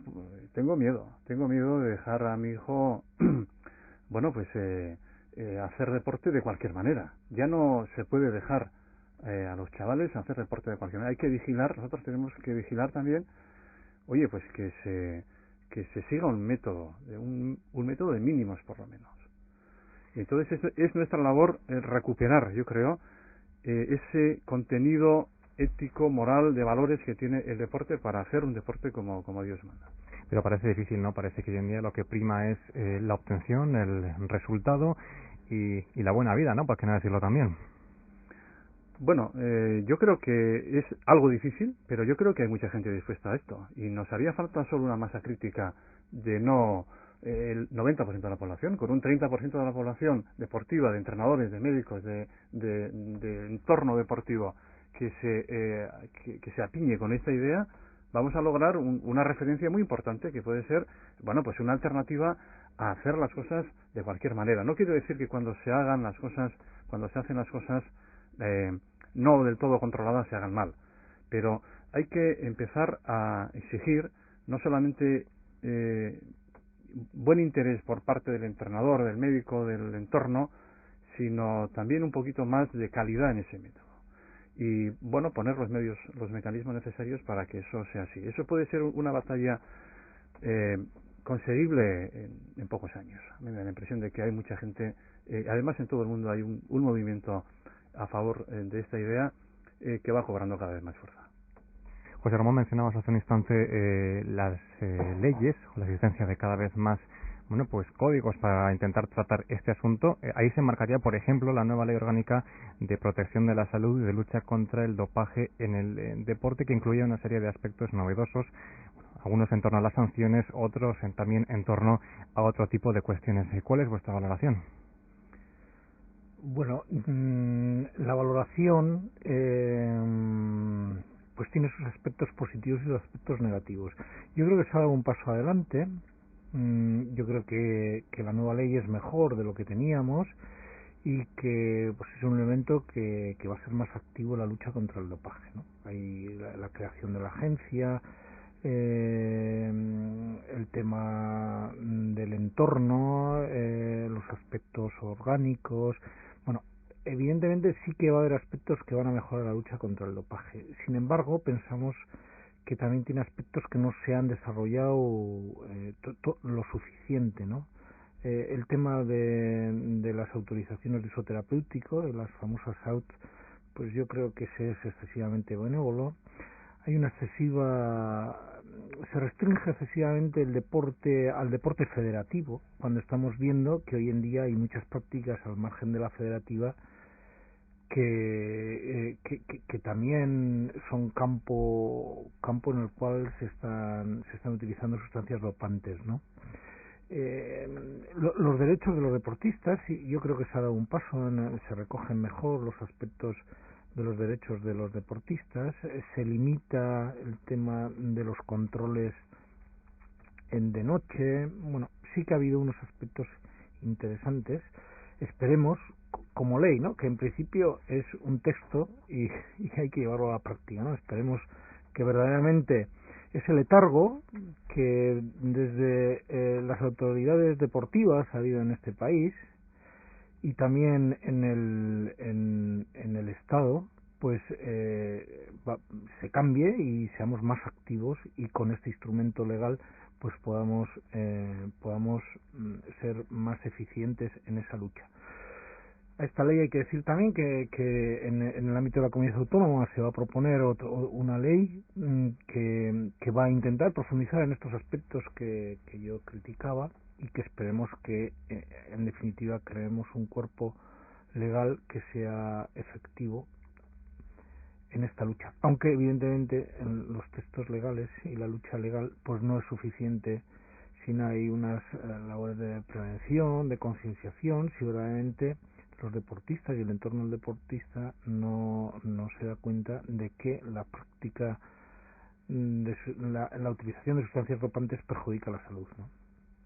tengo miedo de dejar a mi hijo bueno, pues hacer deporte de cualquier manera. Ya no se puede dejar a los chavales hacer deporte de cualquier manera. Hay que vigilar, nosotros tenemos que vigilar también, oye, pues que se siga un método, un método de mínimos por lo menos. Y entonces es nuestra labor recuperar, yo creo, ese contenido ético, moral, de valores que tiene el deporte para hacer un deporte como Dios manda. Pero parece difícil, ¿no? Parece que hoy en día lo que prima es la obtención, el resultado y la buena vida, ¿no? ¿Por qué no decirlo también? Bueno, yo creo que es algo difícil, pero yo creo que hay mucha gente dispuesta a esto. Y nos haría falta solo una masa crítica de no el 90% de la población, con un 30% de la población deportiva, de entrenadores, de médicos, de entorno deportivo, que se apiñe con esta idea, vamos a lograr una referencia muy importante que puede ser, bueno, pues una alternativa a hacer las cosas de cualquier manera. No quiero decir que cuando se hacen las cosas no del todo controladas se hagan mal, pero hay que empezar a exigir no solamente buen interés por parte del entrenador, del médico, del entorno, sino también un poquito más de calidad en ese método. Y bueno, poner los mecanismos necesarios para que eso sea así. Eso puede ser una batalla conseguible en pocos años. Me da la impresión de que hay mucha gente, además en todo el mundo hay un movimiento a favor de esta idea que va cobrando cada vez más fuerza. José Ramón, mencionabas hace un instante las leyes, la existencia de cada vez más pues códigos para intentar tratar este asunto. Ahí se marcaría, por ejemplo, la nueva ley orgánica de protección de la salud y de lucha contra el dopaje en el deporte, que incluye una serie de aspectos novedosos, algunos en torno a las sanciones, otros también en torno a otro tipo de cuestiones. ¿Cuál es vuestra valoración? Bueno, la valoración pues tiene sus aspectos positivos y sus aspectos negativos. Yo creo que se ha dado un paso adelante. Yo creo que la nueva ley es mejor de lo que teníamos y que pues es un elemento que va a ser más activo en la lucha contra el dopaje, ¿no? Hay la creación de la agencia, el tema del entorno, los aspectos orgánicos. Bueno, evidentemente sí que va a haber aspectos que van a mejorar la lucha contra el dopaje. Sin embargo, pensamos que también tiene aspectos que no se han desarrollado lo suficiente, ¿no? El tema de las autorizaciones de uso terapéutico, de las famosas AUT, pues yo creo que ese es excesivamente benévolo. Hay una se restringe excesivamente el deporte al deporte federativo, cuando estamos viendo que hoy en día hay muchas prácticas al margen de la federativa que también son campo en el cual se están utilizando sustancias dopantes, ¿no? Los derechos de los deportistas, yo creo que se ha dado un paso, se recogen mejor los aspectos de los derechos de los deportistas, se limita el tema de los controles de noche. Bueno, sí que ha habido unos aspectos interesantes. Esperemos, como ley, ¿no?, que en principio es un texto y hay que llevarlo a la práctica, ¿no? Esperemos que verdaderamente ese letargo que desde las autoridades deportivas ha habido en este país y también en el Estado, pues se cambie y seamos más activos, y con este instrumento legal pues podamos ser más eficientes en esa lucha. A esta ley hay que decir también que en el ámbito de la comunidad autónoma se va a proponer una ley que va a intentar profundizar en estos aspectos que yo criticaba, y que esperemos que en definitiva creemos un cuerpo legal que sea efectivo en esta lucha, aunque evidentemente en los textos legales y la lucha legal pues no es suficiente si no hay unas labores de prevención, de concienciación, si verdaderamente los deportistas y el entorno del deportista no se da cuenta de que la práctica la utilización de sustancias dopantes perjudica la salud, ¿no?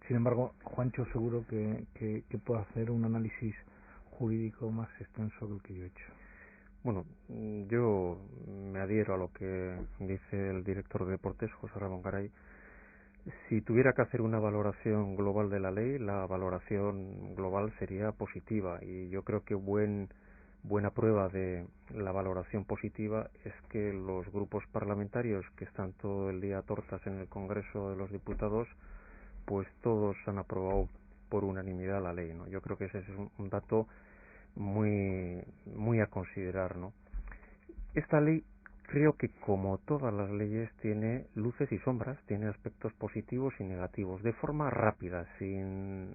Sin embargo, Juancho seguro que puede hacer un análisis jurídico más extenso que el que yo he hecho. Bueno, yo me adhiero a lo que dice el director de deportes, José Ramón Garay. Si tuviera que hacer una valoración global de la ley, la valoración global sería positiva, y yo creo que buena prueba de la valoración positiva es que los grupos parlamentarios que están todo el día a tortas en el Congreso de los Diputados, pues todos han aprobado por unanimidad la ley, ¿no? Yo creo que ese es un dato muy a considerar, ¿no? Esta ley, creo que como todas las leyes, tiene luces y sombras, tiene aspectos positivos y negativos, de forma rápida, sin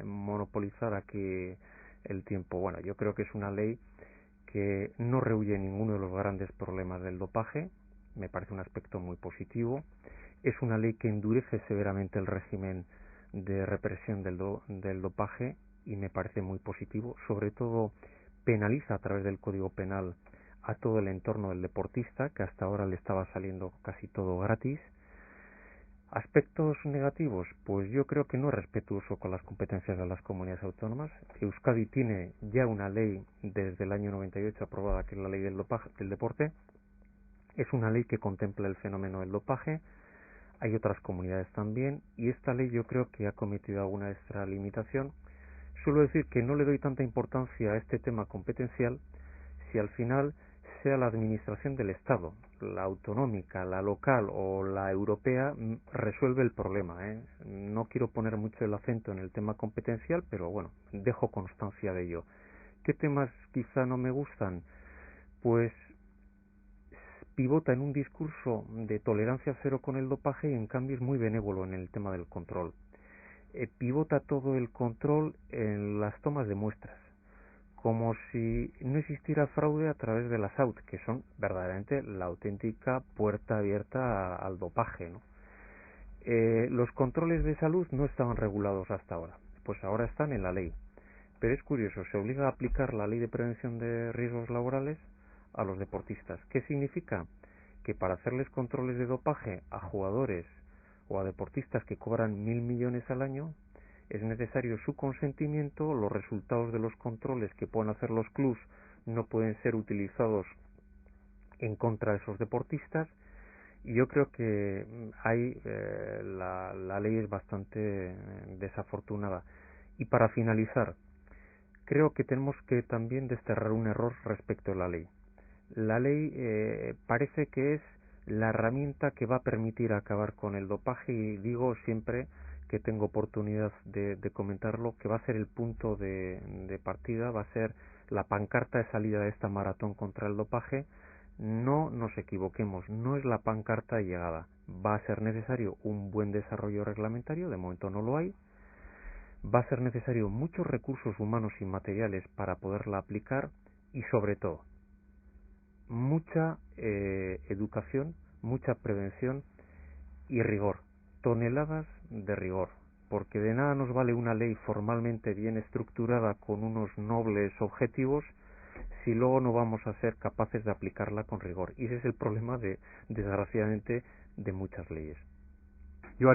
monopolizar aquí el tiempo. Bueno, yo creo que es una ley que no rehúye ninguno de los grandes problemas del dopaje, me parece un aspecto muy positivo. Es una ley que endurece severamente el régimen de represión del dopaje, y me parece muy positivo. Sobre todo penaliza a través del Código Penal a todo el entorno del deportista, que hasta ahora le estaba saliendo casi todo gratis. Aspectos negativos, pues yo creo que no es respetuoso con las competencias de las comunidades autónomas. Euskadi tiene ya una ley desde el año 98 aprobada, que es la ley del deporte. Es una ley que contempla el fenómeno del dopaje. Hay otras comunidades también, y esta ley yo creo que ha cometido alguna extralimitación. Suelo decir que no le doy tanta importancia a este tema competencial si al final sea la administración del Estado, la autonómica, la local o la europea, resuelve el problema, ¿eh? No quiero poner mucho el acento en el tema competencial, pero bueno, dejo constancia de ello. ¿Qué temas quizá no me gustan? Pues pivota en un discurso de tolerancia cero con el dopaje, y en cambio es muy benévolo en el tema del control. Pivota todo el control en las tomas de muestras, como si no existiera fraude a través de las AUT, que son verdaderamente la auténtica puerta abierta al dopaje, ¿no? Los controles de salud no estaban regulados hasta ahora, pues ahora están en la ley. Pero es curioso, se obliga a aplicar la ley de prevención de riesgos laborales a los deportistas. ¿Qué significa? Que para hacerles controles de dopaje a jugadores o a deportistas que cobran 1.000 millones al año, es necesario su consentimiento. Los resultados de los controles que puedan hacer los clubs no pueden ser utilizados en contra de esos deportistas, y yo creo que la ley es bastante desafortunada. Y para finalizar, creo que tenemos que también desterrar un error respecto a la ley. La ley parece que es la herramienta que va a permitir acabar con el dopaje, y digo siempre que tengo oportunidad de comentarlo, que va a ser el punto de partida, va a ser la pancarta de salida de esta maratón contra el dopaje. No nos equivoquemos, no es la pancarta de llegada. Va a ser necesario un buen desarrollo reglamentario, de momento no lo hay. Va a ser necesario muchos recursos humanos y materiales para poderla aplicar, y sobre todo mucha educación, mucha prevención y rigor, toneladas de rigor, porque de nada nos vale una ley formalmente bien estructurada con unos nobles objetivos si luego no vamos a ser capaces de aplicarla con rigor. Y ese es el problema, desgraciadamente, de muchas leyes. Yo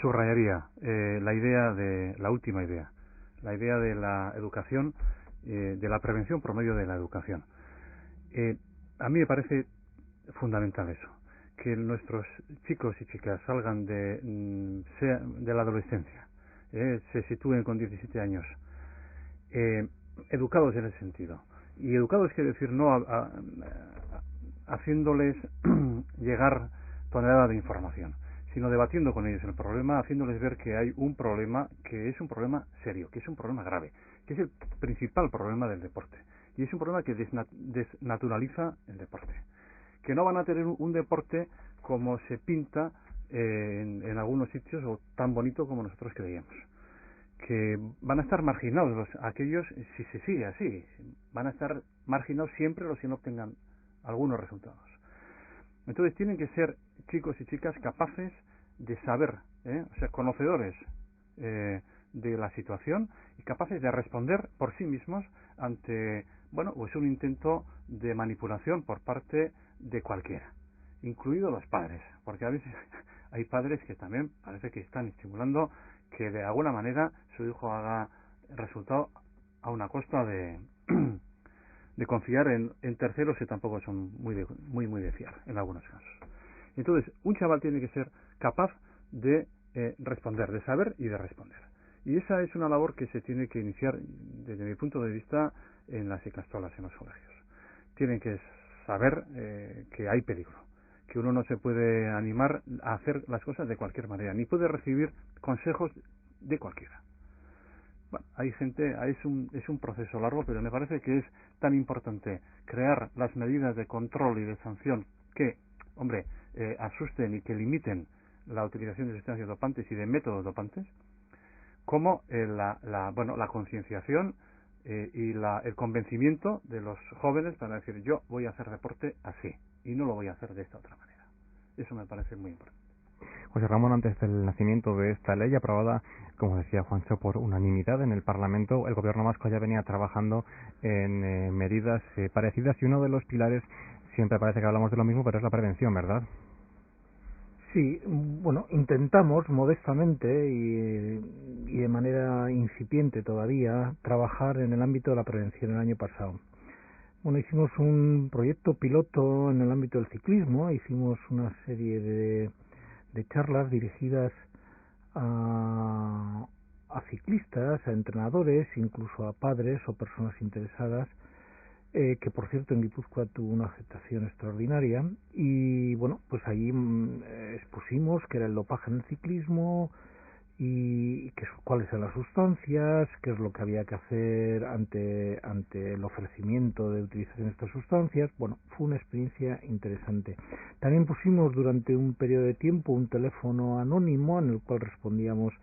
subrayaría la última idea, la idea de la educación, de la prevención por medio de la educación. A mí me parece fundamental eso, que nuestros chicos y chicas salgan de la adolescencia, se sitúen con 17 años, educados en ese sentido. Y educados quiere decir no haciéndoles llegar toneladas de información, sino debatiendo con ellos el problema, haciéndoles ver que hay un problema, que es un problema serio, que es un problema grave, que es el principal problema del deporte. Y es un problema que desnaturaliza el deporte. Que no van a tener un deporte como se pinta en algunos sitios, o tan bonito como nosotros creíamos. Que van a estar marginados aquellos, si se sigue así, van a estar marginados siempre los que no obtengan algunos resultados. Entonces tienen que ser chicos y chicas capaces de saber, o sea, conocedores de la situación y capaces de responder por sí mismos ante, bueno, pues un intento de manipulación por parte de cualquiera, incluidos los padres, porque a veces hay padres que también parece que están estimulando que de alguna manera su hijo haga resultado a una costa de de confiar en terceros que tampoco son muy de fiar en algunos casos. Entonces, un chaval tiene que ser capaz de responder, de saber y de responder. Y esa es una labor que se tiene que iniciar, desde mi punto de vista, en las ikastolas, en los colegios. Tienen que saber que hay peligro, que uno no se puede animar a hacer las cosas de cualquier manera, ni puede recibir consejos de cualquiera. Bueno, hay gente, es un proceso largo, pero me parece que es tan importante crear las medidas de control y de sanción que, hombre, asusten y que limiten la utilización de sustancias dopantes y de métodos dopantes, como la concienciación y el convencimiento de los jóvenes para decir, yo voy a hacer deporte así y no lo voy a hacer de esta otra manera. Eso me parece muy importante. José Ramón, antes del nacimiento de esta ley aprobada, como decía Juancho, por unanimidad en el Parlamento, el gobierno vasco ya venía trabajando en medidas parecidas, y uno de los pilares, siempre parece que hablamos de lo mismo, pero es la prevención, ¿verdad? Sí, bueno, intentamos modestamente y de manera incipiente todavía trabajar en el ámbito de la prevención el año pasado. Bueno, hicimos un proyecto piloto en el ámbito del ciclismo, hicimos una serie de charlas dirigidas a ciclistas, a entrenadores, incluso a padres o personas interesadas, que por cierto en Guipúzcoa tuvo una aceptación extraordinaria. Y bueno, pues allí expusimos qué era el dopaje en el ciclismo y cuáles eran las sustancias, qué es lo que había que hacer ante el ofrecimiento de utilización de estas sustancias. Bueno, fue una experiencia interesante. También pusimos durante un periodo de tiempo un teléfono anónimo en el cual respondíamos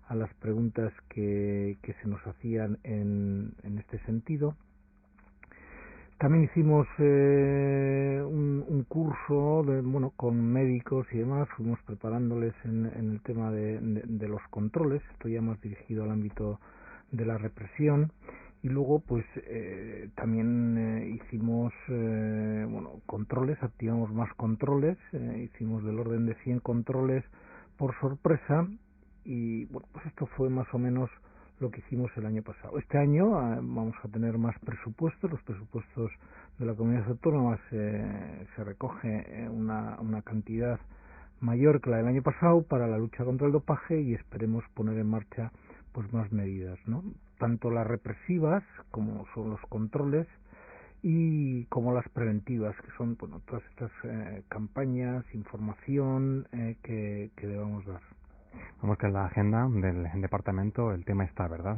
a las preguntas que se nos hacían en este sentido. También hicimos un curso con médicos y demás, fuimos preparándoles en el tema de los controles, esto ya más dirigido al ámbito de la represión. Y luego pues también hicimos controles, activamos más controles, hicimos del orden de 100 controles por sorpresa. Y bueno, pues esto fue más o menos lo que hicimos el año pasado. Este año vamos a tener más presupuestos, los presupuestos de la comunidad autónoma se recoge una cantidad mayor que la del año pasado para la lucha contra el dopaje, y esperemos poner en marcha pues más medidas, ¿no? Tanto las represivas como son los controles y como las preventivas, que son todas estas campañas, información que debamos dar. Vamos, que en la agenda del departamento el tema está, ¿verdad?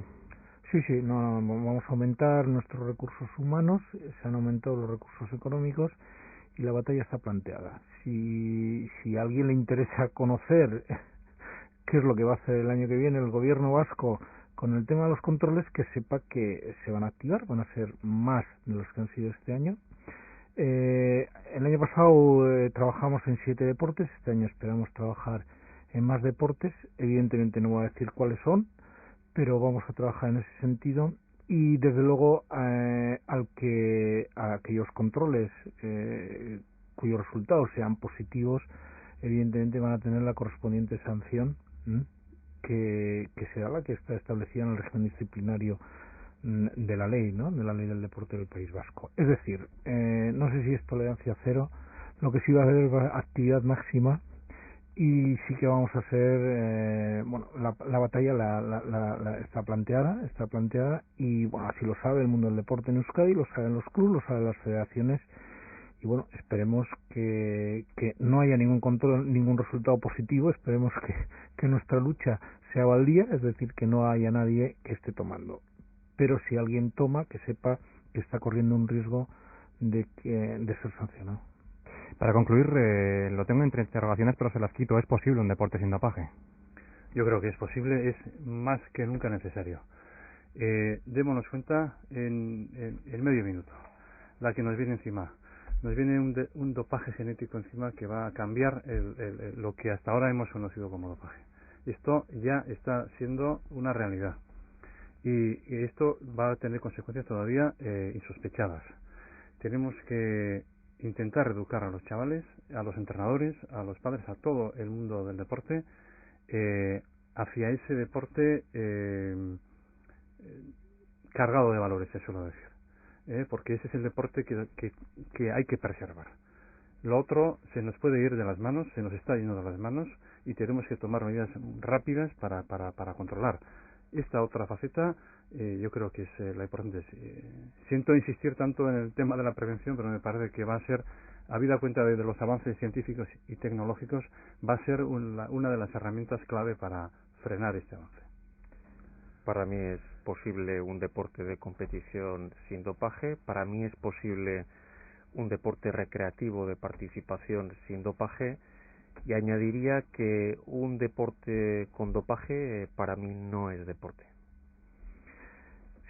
Sí, vamos a aumentar nuestros recursos humanos, se han aumentado los recursos económicos y la batalla está planteada. Si a alguien le interesa conocer qué es lo que va a hacer el año que viene el gobierno vasco con el tema de los controles, que sepa que se van a activar, van a ser más de los que han sido este año. El año pasado trabajamos en 7 deportes, este año esperamos trabajar en más deportes. Evidentemente no voy a decir cuáles son, pero vamos a trabajar en ese sentido. Y desde luego a aquellos controles cuyos resultados sean positivos, evidentemente van a tener la correspondiente sanción que será la que está establecida en el régimen disciplinario de la ley, ¿no? De la ley del deporte del País Vasco. Es decir, no sé si es tolerancia cero, lo que sí va a haber es actividad máxima. Y sí que vamos a hacer, la batalla está planteada y bueno, así lo sabe el mundo del deporte en Euskadi, lo saben los clubes, lo saben las federaciones, y bueno, esperemos que no haya ningún control, ningún resultado positivo, esperemos que nuestra lucha sea baldía, es decir, que no haya nadie que esté tomando. Pero si alguien toma, que sepa que está corriendo un riesgo de ser sancionado. Para concluir, lo tengo entre interrogaciones, pero se las quito. ¿Es posible un deporte sin dopaje? Yo creo que es posible, es más que nunca necesario. Démonos cuenta en medio minuto, la que nos viene encima. Nos viene un dopaje genético encima que va a cambiar lo que hasta ahora hemos conocido como dopaje. Esto ya está siendo una realidad. Y esto va a tener consecuencias todavía insospechadas. Tenemos que intentar educar a los chavales, a los entrenadores, a los padres, a todo el mundo del deporte, hacia ese deporte cargado de valores, se suele decir, porque ese es el deporte que hay que preservar. Lo otro se nos puede ir de las manos, se nos está yendo de las manos y tenemos que tomar medidas rápidas para controlar. Esta otra faceta yo creo que es la importante. Siento insistir tanto en el tema de la prevención, pero me parece que va a ser, habida cuenta de los avances científicos y tecnológicos, va a ser una de las herramientas clave para frenar este avance. Para mí es posible un deporte de competición sin dopaje, para mí es posible un deporte recreativo de participación sin dopaje, y añadiría que un deporte con dopaje para mí no es deporte.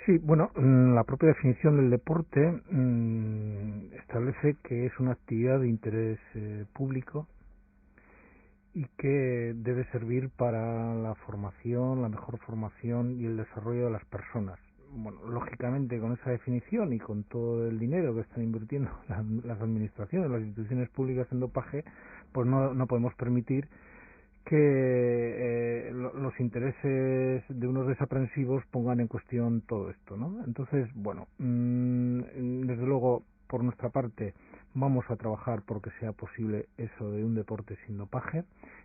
Sí, bueno, la propia definición del deporte establece que es una actividad de interés público y que debe servir para la formación, la mejor formación y el desarrollo de las personas. Bueno, lógicamente con esa definición y con todo el dinero que están invirtiendo las administraciones, las instituciones públicas en dopaje, pues no podemos permitir que los intereses de unos desaprensivos pongan en cuestión todo esto, ¿no? Entonces, bueno, desde luego, por nuestra parte, vamos a trabajar porque sea posible eso de un deporte sin dopaje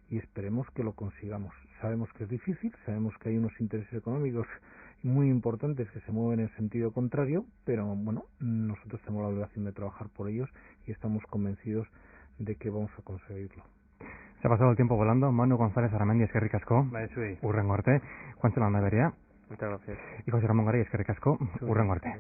y esperemos que lo consigamos. Sabemos que es difícil, sabemos que hay unos intereses económicos muy importantes que se mueven en sentido contrario, pero bueno, nosotros tenemos la obligación de trabajar por ellos y estamos convencidos de que vamos a conseguirlo. Se ha pasado el tiempo volando. Manu González Aramendi, eskerrik asko. Hurrengo arte. Juancho Landaberia. Muchas gracias. Y José Ramón Garay, eskerrik asko. Hurrengo arte.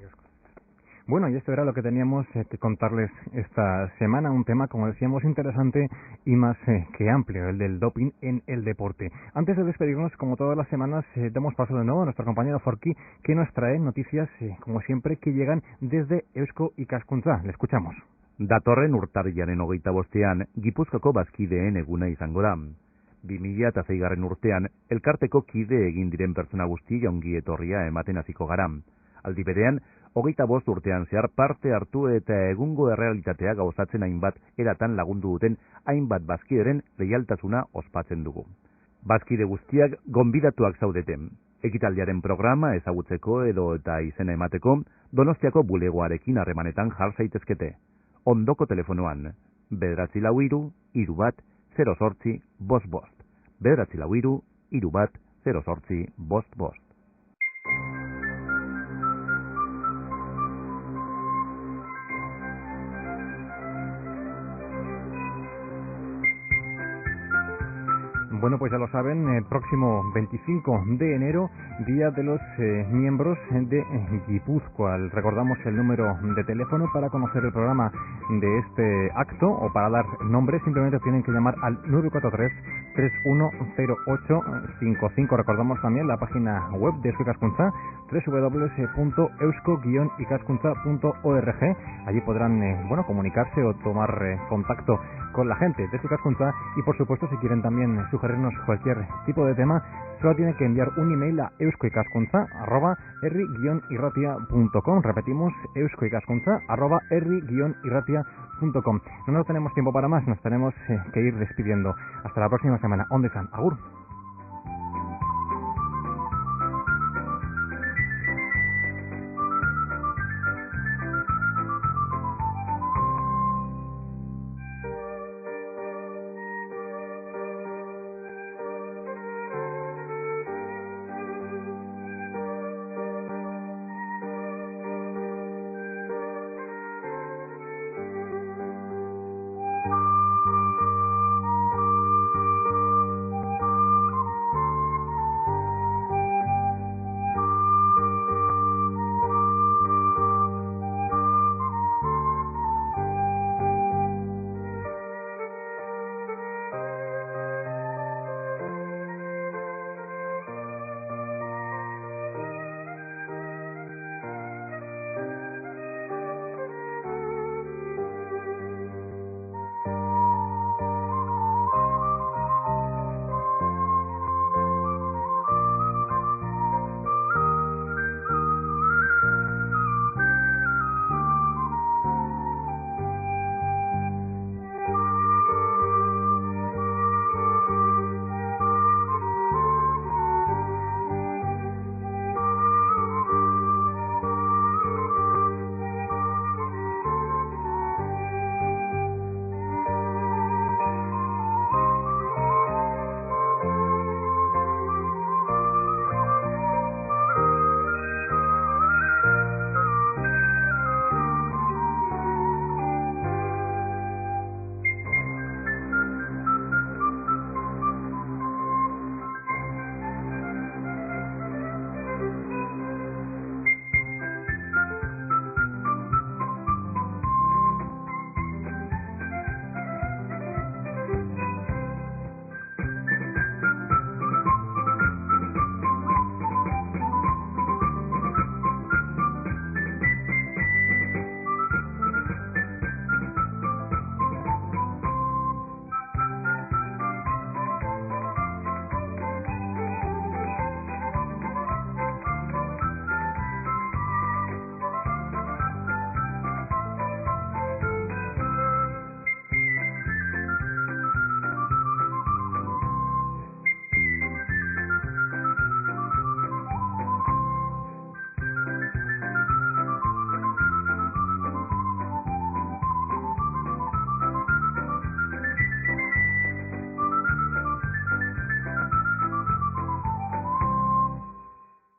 Bueno, y esto era lo que teníamos que contarles esta semana, un tema, como decíamos, interesante y más que amplio, el del doping en el deporte. Antes de despedirnos, como todas las semanas, damos paso de nuevo a nuestro compañero Forqui, que nos trae noticias, como siempre, que llegan desde Eusko Ikaskuntza. Le escuchamos. Datorren urtarrilaren 25ean, Gipuzkoako bazkideen eguna izango da. 2006 urtean, elkarteko kide egin diren pertsona guztiei ongi etorria ematen hasiko gara. Aldi berean, 25 urtean zehar parte hartu eta egungo errealitatea gauzatzen hainbat eratan lagundu duten hainbat bazkideren leialtasuna ospatzen dugu. Bazkide guztiak gonbidatuak zaudeten. Ekitaldiaren programa ezagutzeko edo eta izena emateko, Donostiako bulegoarekin harremanetan jar zaitezkete. Ondoko telefonoan, 943-310-0855. 943-310-0855. Bueno, pues ya lo saben, el próximo 25 de enero, Día de los Miembros de Guipúzcoa. Recordamos el número de teléfono para conocer el programa de este acto o para dar nombre. Simplemente tienen que llamar al 943-310855. Recordamos también la página web de Eusko Ikaskuntza, www.eusko-ikaskuntza.org. Allí podrán comunicarse o tomar contacto con la gente de Eusko Ikaskuntza y, por supuesto, si quieren también sugerirnos cualquier tipo de tema, solo tienen que enviar un email a euskoikaskuntza@herri-irratia.com. Repetimos, euskoikaskuntza@herri-irratia.com. No tenemos tiempo para más, nos tenemos que ir despidiendo. Hasta la próxima semana. Onde San, agur.